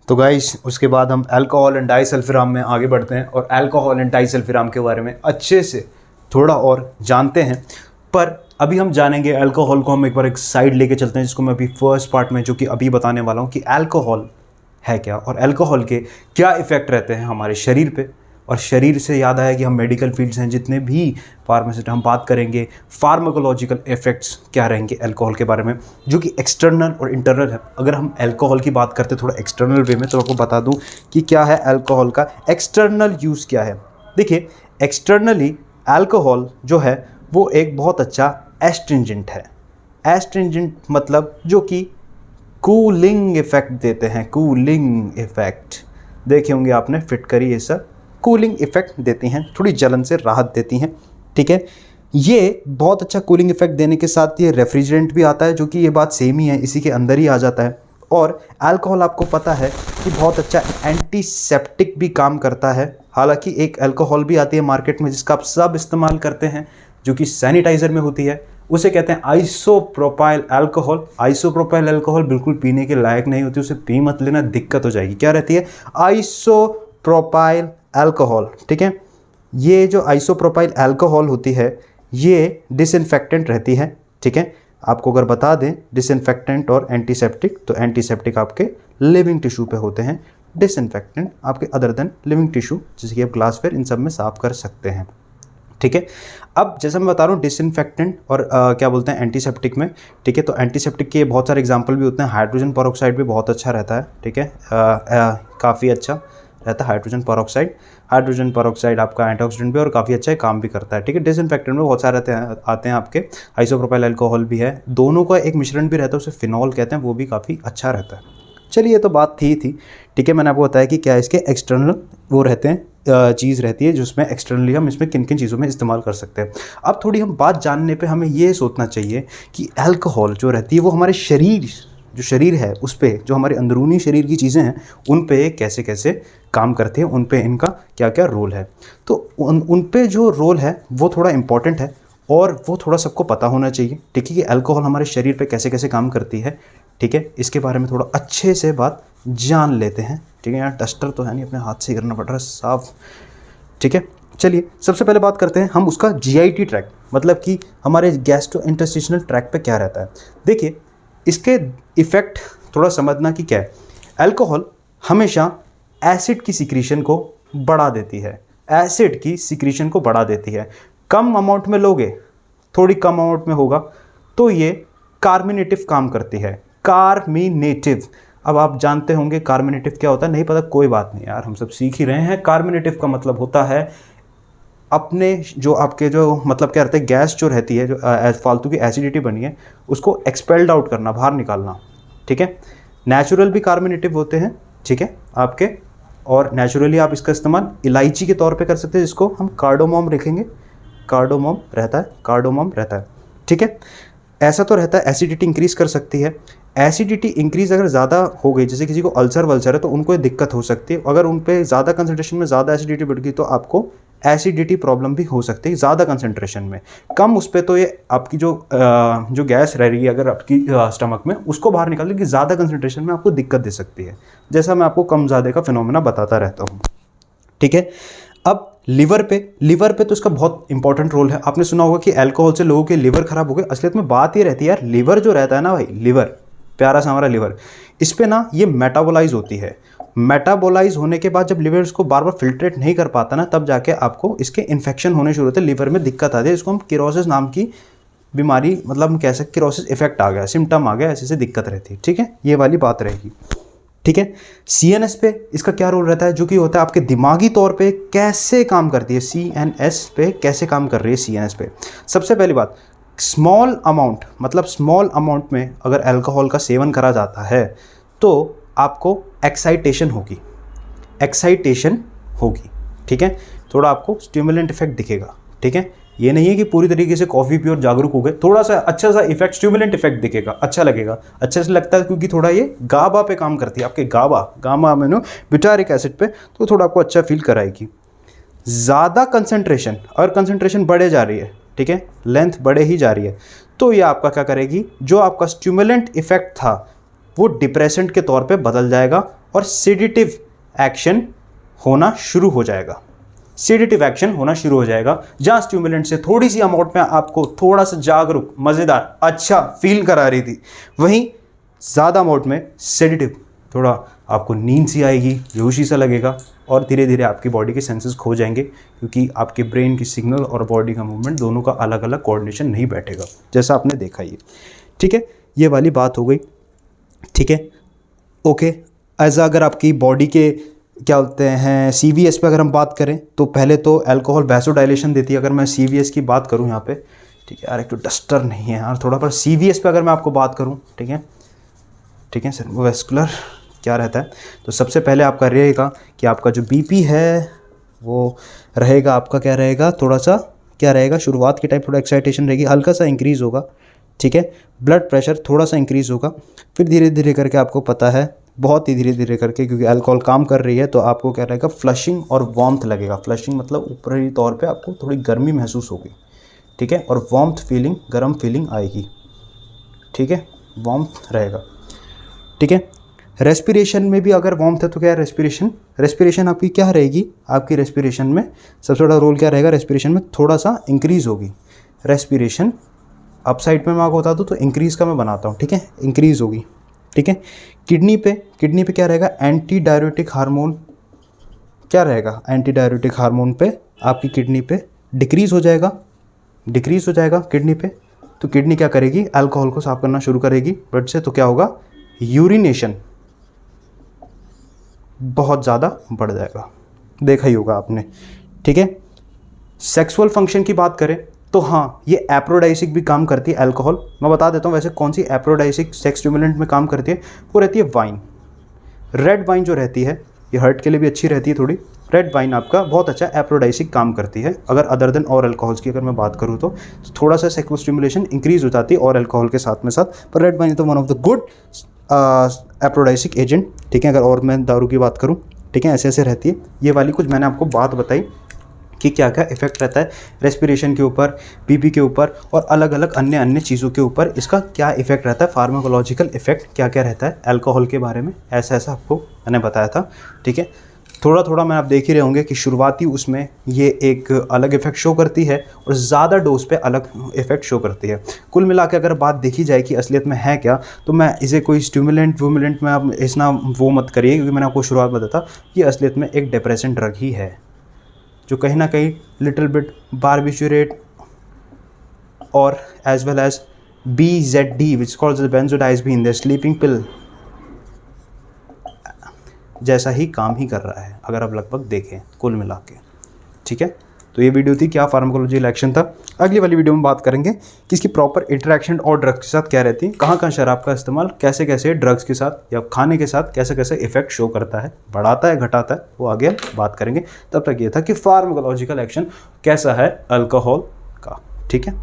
तो गाइस उसके बाद हम अल्कोहल एंड डाइसल्फिराम में आगे बढ़ते हैं और अल्कोहल एंड डाइसल्फिराम के बारे में अच्छे से थोड़ा और जानते हैं। पर अभी हम जानेंगे अल्कोहल को, हम एक बार एक साइड लेके चलते हैं जिसको मैं अभी फर्स्ट पार्ट में जो कि अभी बताने वाला हूँ कि अल्कोहल है क्या और अल्कोहल के क्या इफ़ेक्ट रहते हैं हमारे शरीर पे। और शरीर से याद आया कि हम मेडिकल फील्ड्स हैं, जितने भी फार्मासिस्ट हम बात करेंगे फार्माकोलॉजिकल इफेक्ट्स क्या रहेंगे अल्कोहल के बारे में, जो कि एक्सटर्नल और इंटरनल है। अगर हम अल्कोहल की बात करते थोड़ा एक्सटर्नल वे में, तो आपको बता दूं कि क्या है अल्कोहल का एक्सटर्नल यूज़ क्या है। देखिए, एक्सटर्नली अल्कोहल जो है वो एक बहुत अच्छा एस्ट्रिंजेंट है। एस्ट्रिंजेंट मतलब जो कि कूलिंग इफेक्ट देते हैं। कूलिंग इफेक्ट देखे होंगे आपने, फिटकरी ये सब कूलिंग इफेक्ट देती हैं, थोड़ी जलन से राहत देती हैं। ठीक है, ये बहुत अच्छा कूलिंग इफेक्ट देने के साथ ये रेफ्रिजरेंट भी आता है, जो कि ये बात सेम ही है, इसी के अंदर ही आ जाता है। और अल्कोहल आपको पता है कि बहुत अच्छा एंटीसेप्टिक भी काम करता है। हालांकि एक अल्कोहल भी आती है मार्केट में जिसका आप सब इस्तेमाल करते हैं, जो कि सैनिटाइज़र में होती है, उसे कहते हैं आइसोप्रोपाइल अल्कोहल। आइसोप्रोपाइल अल्कोहल बिल्कुल पीने के लायक नहीं होती, उसे पी मत लेना, दिक्कत हो जाएगी। क्या रहती है? Isopropyl alcohol. ठीक है, ये जो आइसोप्रोपाइल अल्कोहल होती है ये डिसइंफेक्टेंट रहती है। ठीक है, आपको अगर बता दें डिसइंफेक्टेंट और एंटीसेप्टिक, तो एंटीसेप्टिक आपके लिविंग टिश्यू पे होते हैं, डिसइंफेक्टेंट आपके अदर देन लिविंग टिश्यू, जैसे कि आप ग्लासवेयर इन सब में साफ कर सकते हैं। ठीक है, अब जैसा मैं बता रहा हूँ डिसइंफेक्टेंट और क्या बोलते हैं एंटीसेप्टिक में। ठीक है, तो एंटीसेप्टिक के बहुत सारे एग्जांपल भी होते हैं। हाइड्रोजन पेरोक्साइड भी बहुत अच्छा रहता है। ठीक है, काफ़ी अच्छा रहता है हाइड्रोजन पेरोक्साइड। हाइड्रोजन पेरोक्साइड आपका एंटीऑक्सीडेंट भी और काफ़ी अच्छा है, काम भी करता है। ठीक है, डिसइंफेक्टेंट में बहुत सारे आते हैं आपके। आइसोप्रोपाइल अल्कोहल भी है, दोनों का एक मिश्रण भी रहता है, उसे फिनॉल कहते हैं, वो भी काफ़ी अच्छा रहता है। चलिए, ये तो बात थी। ठीक है, मैंने आपको बताया कि क्या इसके एक्सटर्नल वो रहते हैं, चीज़ रहती है जिसमें एक्सटर्नली हम इसमें किन किन चीज़ों में इस्तेमाल कर सकते हैं। अब थोड़ी हम बात जानने पे हमें ये सोचना चाहिए कि अल्कोहल जो रहती है वो हमारे शरीर है उस पर, जो हमारे अंदरूनी शरीर की चीज़ें हैं उन पे कैसे कैसे काम करती हैं, उन पे इनका क्या क्या रोल है। तो उन पे जो रोल है वो थोड़ा इंपॉर्टेंट है और वो थोड़ा सबको पता होना चाहिए। ठीक है, कि अल्कोहल हमारे शरीर पे कैसे कैसे काम करती है। ठीक है, इसके बारे में थोड़ा अच्छे से बात जान लेते हैं। ठीक है, यार डस्टर तो है नहीं, अपने हाथ से ही करना पड़ रहा है साफ। ठीक है, चलिए सबसे पहले बात करते हैं हम उसका GIT ट्रैक, मतलब कि हमारे गैस्ट्रोइंटेस्टिनल ट्रैक पे क्या रहता है। देखिए, इसके इफ़ेक्ट थोड़ा समझना कि क्या है। अल्कोहल हमेशा एसिड की सिक्रीशन को बढ़ा देती है। एसिड की सिक्रीशन को बढ़ा देती है। कम अमाउंट में लोगे, थोड़ी कम अमाउंट में होगा तो ये कार्मिनेटिव काम करती है। कार्मिनेटिव, अब आप जानते होंगे कार्मिनेटिव क्या होता है, नहीं पता कोई बात नहीं यार, हम सब सीख ही रहे हैं। कार्मिनेटिव का मतलब होता है अपने जो आपके जो मतलब क्या रहता है, गैस जो रहती है, जो फालतू की एसिडिटी बनी है उसको एक्सपेल्ड आउट करना, बाहर निकालना। ठीक है, नेचुरल भी कार्मिनेटिव होते हैं। ठीक है आपके, और नेचुरली आप इसका इस्तेमाल इलायची के तौर पे कर सकते हैं, जिसको हम कार्डोमोम लिखेंगे। कार्डोमोम रहता है। ठीक है, ऐसा तो रहता है, एसिडिटी इंक्रीज़ कर सकती है। एसिडिटी इंक्रीज़ अगर ज़्यादा हो गई, जैसे किसी को अल्सर वल्सर है तो उनको ये दिक्कत हो सकती है। अगर उन पे ज़्यादा कंसंट्रेशन में ज़्यादा एसिडिटी बढ़ गई तो आपको एसिडिटी प्रॉब्लम भी हो सकती है ज़्यादा कंसंट्रेशन में। कम उस पर तो ये आपकी जो गैस रह रही है अगर आपकी स्टमक में, उसको बाहर निकाल लेगी। ज़्यादा कंसंट्रेशन में आपको दिक्कत दे सकती है, जैसा मैं आपको कम ज़्यादा का फिनोमेना बताता रहता हूँ। ठीक है, अब लिवर पे तो इसका बहुत इंपॉर्टेंट रोल है। आपने सुना होगा कि अल्कोहल से लोगों के लिवर खराब हो गए। असलियत में बात ये रहती है यार, लिवर जो रहता है ना भाई, लिवर प्यारा सा हमारा लिवर, इस पे ना ये मेटाबोलाइज होती है। मेटाबोलाइज होने के बाद जब लिवर इसको बार बार फिल्ट्रेट नहीं कर पाता ना, तब जाके आपको इसके इन्फेक्शन होने शुरू होते हैं, लिवर में दिक्कत आती है। इसको हम किरोसिस नाम की बीमारी, मतलब हम कह सकते किरोसिस इफेक्ट आ गया, सिम्टम आ गया, ऐसे दिक्कत रहती है। ठीक है, ये वाली बात रहेगी। ठीक है, CNS पे इसका क्या रोल रहता है, जो कि होता है आपके दिमागी तौर पे कैसे काम करती है। CNS पे कैसे काम कर रही है CNS पे। सबसे पहली बात, स्मॉल अमाउंट में अगर अल्कोहल का सेवन करा जाता है तो आपको एक्साइटेशन होगी। ठीक है, थोड़ा आपको स्टिमुलेंट इफेक्ट दिखेगा। ठीक है, ये नहीं है कि पूरी तरीके से कॉफ़ी पी और जागरूक हो गए, थोड़ा सा अच्छा सा इफेक्ट, स्टिमुलेंट इफेक्ट दिखेगा, अच्छा लगेगा, अच्छे से लगता है, क्योंकि थोड़ा ये गाबा पे काम करती है, आपके गामा अमीनो बुटारिक एसिड पे, तो थोड़ा आपको अच्छा फील कराएगी। ज़्यादा कंसंट्रेशन, और कंसंट्रेशन बढ़े जा रही है, ठीक है, लेंथ बढ़े ही जा रही है, तो ये आपका क्या करेगी, जो आपका स्टिमुलेंट इफेक्ट था वो डिप्रेसेंट के तौर पे बदल जाएगा और सेडेटिव एक्शन होना शुरू हो जाएगा। सेडेटिव एक्शन होना शुरू हो जाएगा। जहाँ स्टिमुलेंट से थोड़ी सी अमाउंट में आपको थोड़ा सा जागरूक, मज़ेदार, अच्छा फील करा रही थी, वहीं ज़्यादा अमाउंट में सेडेटिव, थोड़ा आपको नींद सी आएगी, बेहोशी सा लगेगा और धीरे धीरे आपकी बॉडी के सेंसेस खो जाएंगे, क्योंकि आपके ब्रेन की सिग्नल और बॉडी का मूवमेंट दोनों का अलग अलग कोऑर्डिनेशन नहीं बैठेगा, जैसा आपने देखा ये। ठीक है, ये वाली बात हो गई। ठीक है, ओके। एज अगर आपकी बॉडी के क्या बोलते हैं CVS पे अगर हम बात करें तो पहले तो अल्कोहल वैसोडाइलेशन देती है। अगर मैं CVS की बात करूं यहाँ पे, ठीक है यार, एक तो डस्टर नहीं है यार थोड़ा, पर CVS पे अगर मैं आपको बात करूं, ठीक है सर, वो वेस्कुलर क्या रहता है, तो सबसे पहले आपका रहेगा कि आपका जो BP है वो रहेगा, आपका क्या रहेगा, थोड़ा सा क्या रहेगा, शुरुआत के टाइम थोड़ा एक्साइटेशन रहेगी, हल्का सा इंक्रीज़ होगा। ठीक है, ब्लड प्रेशर थोड़ा सा इंक्रीज़ होगा, फिर धीरे धीरे करके आपको पता है, बहुत ही धीरे धीरे करके, क्योंकि अल्कोहल काम कर रही है, तो आपको क्या रहेगा, फ्लशिंग और वार्मथ लगेगा। फ्लशिंग मतलब ऊपरी तौर पे आपको थोड़ी गर्मी महसूस होगी। ठीक है, और वार्मथ फीलिंग, गर्म फीलिंग आएगी। ठीक है, वार्मथ रहेगा। ठीक है, रेस्पिरेशन में भी अगर वार्मथ है तो क्या है, रेस्पिरेशन आपकी क्या रहेगी, आपकी रेस्पिरेशन में सबसे बड़ा रोल क्या रहेगा, रेस्पिरेशन में थोड़ा सा इंक्रीज़ होगी। रेस्पिरेशन अप साइड में मैं आपको बता दूँ तो इंक्रीज़ का मैं बनाता हूँ। ठीक है, इंक्रीज़ होगी। ठीक है, किडनी पे क्या रहेगा, एंटी डायरेटिक हार्मोन क्या रहेगा, एंटी डायरेटिक हार्मोन पे आपकी किडनी पे डिक्रीज़ हो जाएगा किडनी पे। तो किडनी क्या करेगी, अल्कोहल को साफ करना शुरू करेगी ब्लड से, तो क्या होगा, यूरिनेशन बहुत ज़्यादा बढ़ जाएगा, देखा ही होगा आपने। ठीक है, सेक्सुअल फंक्शन की बात करें तो हाँ, ये एप्रोडाइसिक भी काम करती है अल्कोहल। मैं बता देता हूँ वैसे कौन सी एप्रोडाइसिक सेक्स स्टिमुलेंट में काम करती है। वो रहती है वाइन, रेड वाइन जो रहती है, ये हार्ट के लिए भी अच्छी रहती है थोड़ी। रेड वाइन आपका बहुत अच्छा एप्रोडाइसिक काम करती है। अगर अदर देन और अल्कोहल्स की अगर मैं बात करूँ तो थोड़ा सा सेक्सुअल स्टिमुलेशन इंक्रीज हो जाती है और अल्कोहल के साथ में पर रेड वाइन तो one of the good aphrodisiac agent. ठीक है, अगर और मैं दारू की बात करूँ, ठीक है, ऐसे रहती है। ये वाली कुछ मैंने आपको बात बताई कि क्या क्या इफेक्ट रहता है रेस्पिरेशन के ऊपर, BP के ऊपर और अलग अलग अन्य चीज़ों के ऊपर, इसका क्या इफेक्ट रहता है, फार्माकोलॉजिकल इफेक्ट क्या क्या रहता है अल्कोहल के बारे में, ऐसा आपको मैंने बताया था। ठीक है, थोड़ा मैं आप देख ही रहे होंगे कि शुरुआती उसमें ये एक अलग इफेक्ट शो करती है और ज़्यादा डोज पे अलग इफेक्ट शो करती है। कुल मिला के अगर बात देखी जाए कि असलियत में है क्या, तो मैं इसे कोई स्टिमुलेंट में आप इतना वो मत करिए, क्योंकि मैंने आपको शुरुआत में बताया था ये असलियत में एक डिप्रेसेंट ड्रग ही है, जो कहीं ना कहीं लिटिल बिट बार्बिचुरेट और as well as BZD which calls the benzodiazepine the sleeping pill जैसा ही काम ही कर रहा है, अगर आप लगभग देखें कुल मिला के। ठीक है, तो ये वीडियो थी क्या फार्माकोलॉजिकल एक्शन था। अगली वाली वीडियो में बात करेंगे कि इसकी प्रॉपर इंटरेक्शन और ड्रग्स के साथ क्या रहती है, कहाँ कहाँ शराब का इस्तेमाल कैसे कैसे ड्रग्स के साथ या खाने के साथ कैसे कैसे इफेक्ट शो करता है, बढ़ाता है घटाता है, वो आगे बात करेंगे। तब तक ये था कि फार्माकोलॉजिकल एक्शन कैसा है अल्कोहल का। ठीक है।